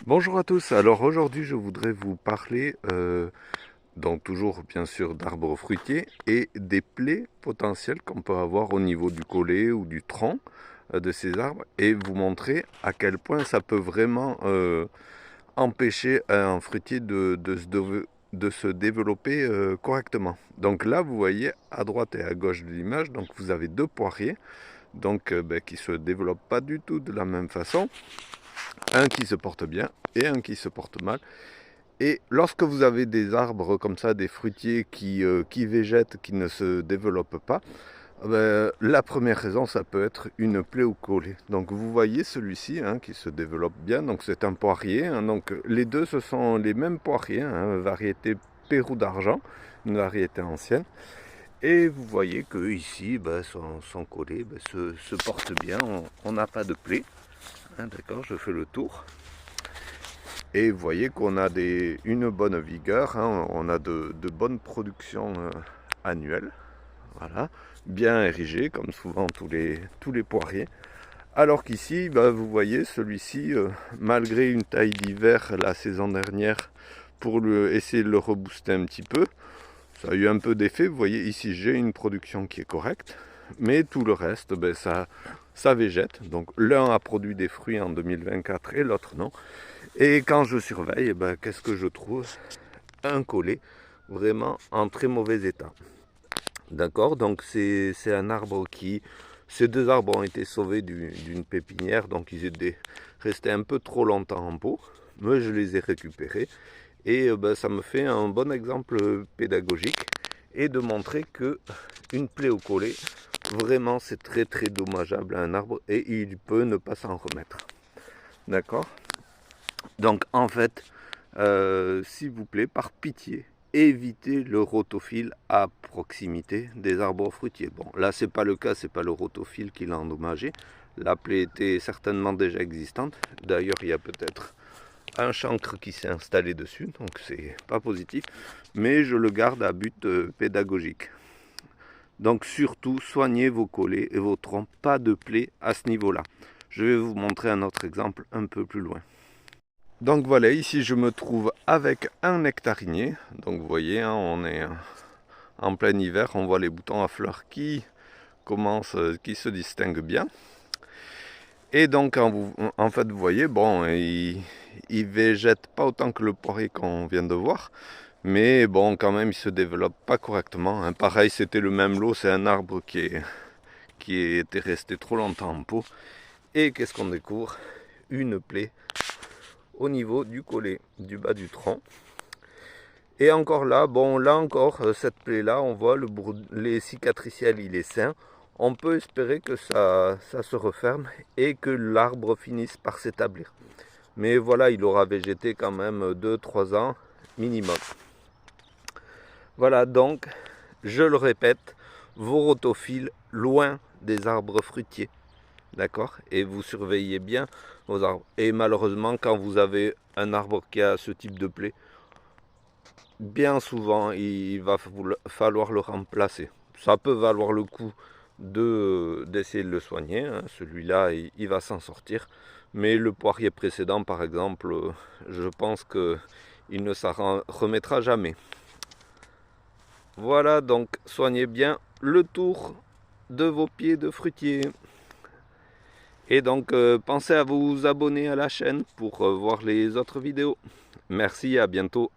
Bonjour à tous, alors aujourd'hui je voudrais vous parler, donc toujours bien sûr d'arbres fruitiers et des plaies potentielles qu'on peut avoir au niveau du collet ou du tronc de ces arbres et vous montrer à quel point ça peut vraiment empêcher un fruitier de se développer correctement. Donc là vous voyez à droite et à gauche de l'image, donc vous avez deux poiriers donc, qui se développent pas du tout de la même façon, un qui se porte bien et un qui se porte mal. Et lorsque vous avez des arbres comme ça, des fruitiers qui végètent, qui ne se développent pas, la première raison, ça peut être une plaie au collet. Donc vous voyez celui-ci hein, qui se développe bien, donc c'est un poirier. Hein, donc les deux, ce sont les mêmes poiriers, hein, variété Pérou d'argent, une variété ancienne. Et vous voyez que ici, son collet se porte bien, on n'a pas de plaie. Hein, d'accord, je fais le tour. Et vous voyez qu'on a une bonne vigueur, hein, on a de bonnes productions annuelles, voilà, bien érigées comme souvent tous les poiriers. Alors qu'ici, vous voyez, celui-ci, malgré une taille d'hiver la saison dernière, pour essayer de le rebooster un petit peu, ça a eu un peu d'effet. Vous voyez, ici j'ai une production qui est correcte, mais tout le reste, ça végète. Donc l'un a produit des fruits en 2024 et l'autre non. Et quand je surveille, qu'est-ce que je trouve? Un collet vraiment en très mauvais état. D'accord. Donc c'est un arbre qui... Ces deux arbres ont été sauvés d'une pépinière, donc ils étaient restés un peu trop longtemps en pot. Mais je les ai récupérés. Et ça me fait un bon exemple pédagogique et de montrer que une plaie au collet, vraiment c'est très très dommageable à un arbre et il peut ne pas s'en remettre. D'accord. Donc en fait, s'il vous plaît, par pitié, évitez le rotophile à proximité des arbres fruitiers. Bon, là c'est pas le cas, c'est pas le rotophile qui l'a endommagé. La plaie était certainement déjà existante. D'ailleurs, il y a peut-être un chancre qui s'est installé dessus, donc c'est pas positif. Mais je le garde à but pédagogique. Donc surtout, soignez vos collets et vos troncs, pas de plaie à ce niveau-là. Je vais vous montrer un autre exemple un peu plus loin. Donc voilà, ici je me trouve avec un nectarinier. Donc vous voyez, hein, on est en plein hiver, on voit les boutons à fleurs qui commencent, qui se distinguent bien. Et donc en fait, vous voyez, bon, il végète pas autant que le poirier qu'on vient de voir. Mais bon, quand même, il se développe pas correctement. Hein. Pareil, c'était le même lot, c'est un arbre qui était resté trop longtemps en pot. Et qu'est-ce qu'on découvre? Une plaie au niveau du collet, du bas du tronc. Et encore là, bon, là encore, cette plaie-là, on voit les cicatriciels, il est sain. On peut espérer que ça se referme et que l'arbre finisse par s'établir. Mais voilà, il aura végété quand même 2-3 ans minimum. Voilà donc, je le répète, vos rotophiles loin des arbres fruitiers. D'accord? Et vous surveillez bien vos arbres. Et malheureusement, quand vous avez un arbre qui a ce type de plaie, bien souvent, il va falloir le remplacer. Ça peut valoir le coup d'essayer de le soigner. Hein. Celui-là, il va s'en sortir. Mais le poirier précédent, par exemple, je pense qu'il ne s'en remettra jamais. Voilà, donc soignez bien le tour de vos pieds de fruitier. Et donc, pensez à vous abonner à la chaîne pour voir les autres vidéos. Merci, à bientôt.